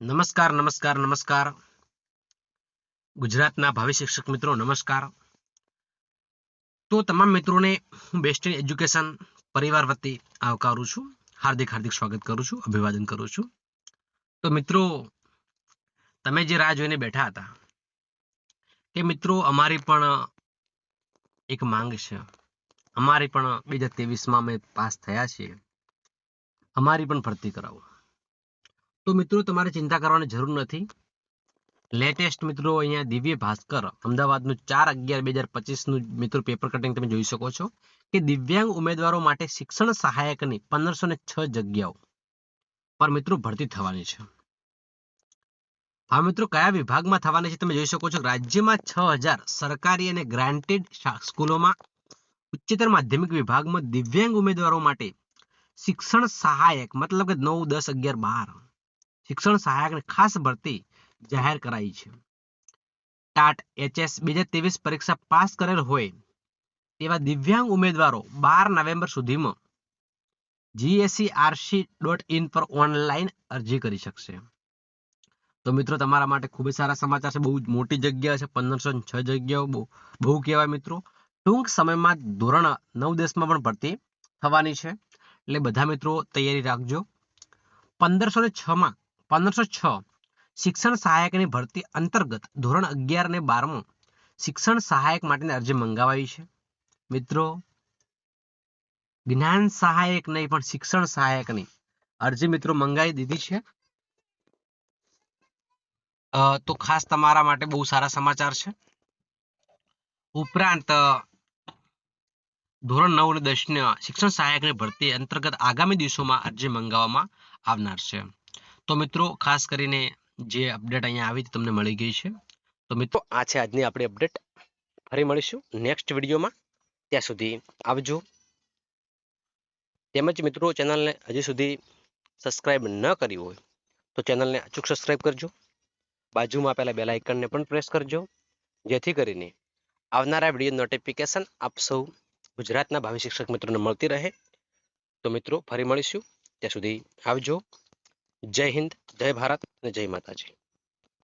નમસ્કાર નમસ્કાર નમસ્કાર ગુજરાતના ભાવિ શિક્ષક મિત્રો નમસ્કાર. તો તમામ મિત્રોને હું બેસ્ટ ઇન એજ્યુકેશન પરિવાર વતી આવકારું છું, હાર્દિક સ્વાગત કરું છું, અભિવાદન કરું છું. તો મિત્રો, તમે જે રાહ જોઈને બેઠા હતા કે મિત્રો અમારી પણ એક માંગ છે, અમારી પણ 2023માં અમે પાસ થયા છીએ, અમારી પણ ભરતી કરાવો. તો મિત્રો તમારે ચિંતા કરવાની જરૂર નથી. લેટેસ્ટ મિત્રો અહીંયા દિવ્ય ભાસ્કર અમદાવાદનું 4/11/2025નું મિત્રો પેપર કટિંગ તમે જોઈ શકો છો કે દિવ્યાંગ ઉમેદવારો માટે શિક્ષણ સહાયકની 1506 જગ્યાઓ પર મિત્રો ભરતી થવાની છે. હા મિત્રો, કયા વિભાગમાં થવાની છે તમે જોઈ શકો છો. રાજ્યમાં 6000 સરકારી અને ગ્રાન્ટેડ સ્કૂલોમાં ઉચ્ચતર માધ્યમિક વિભાગમાં દિવ્યાંગ ઉમેદવારો માટે શિક્ષણ સહાયક મતલબ કે 9, 10, 11, 12 શિક્ષણ સહાયકની ખાસ ભરતી જાહેર કરાઈ છે. ટાટ HS 2023 પરીક્ષા પાસ કરેલ હોય તેવા દિવ્યાંગ ઉમેદવારો 12 નવેમ્બર સુધીમાં GSERC.in પર ઓનલાઈન અરજી કરી શકશે. તો મિત્રો તમારા માટે ખૂબ જ સારા સમાચાર છે. બહુ મોટી જગ્યા છે, 1506 જગ્યાઓ બહુ કહેવાય મિત્રો. ટૂંક સમયમાં ધોરણ 9-10માં પણ ભરતી થવાની છે, એટલે બધા મિત્રો તૈયારી રાખજો. 1506 શિક્ષણ સહાયકની ભરતી અંતર્ગત ધોરણ 11 અને 12માં શિક્ષણ સહાયક માટેની અરજી મંગાવાઈ છે. મિત્રો, જ્ઞાન સહાયક નહીં પણ શિક્ષણ સહાયકની અરજી મિત્રો મંગાવી દીધી છે. તો ખાસ તમારા માટે બહુ સારા સમાચાર છે. ઉપરાંત ધોરણ 9 અને 10 શિક્ષણ સહાયકની ભરતી અંતર્ગત આગામી દિવસોમાં અરજી મંગાવવામાં આવનાર છે. તો મિત્રો ખાસ કરીને જે અપડેટ અહીંયા આવી તમને મળી ગઈ છે. તો મિત્રો આ છે આજની આપણી અપડેટ. ફરી મળીશું નેક્સ્ટ વિડીયોમાં. ત્યાં સુધી આવજો. તેમજ મિત્રો ચેનલને હજી સુધી સબસ્ક્રાઇબ ન કરી હોય તો ચેનલને અચૂક સબસ્ક્રાઇબ કરજો. બાજુમાં આપેલા બેલ આઇકનને પણ પ્રેસ કરજો, જેથી કરીને આવનારા વિડીયો નોટિફિકેશન આપ સૌ ગુજરાતના ભાવિ શિક્ષક મિત્રોને મળતી રહે. તો મિત્રો ફરી મળીશું. ત્યાં સુધી આવજો. જય હિન્દ, જય ભારત અને જય માતાજી.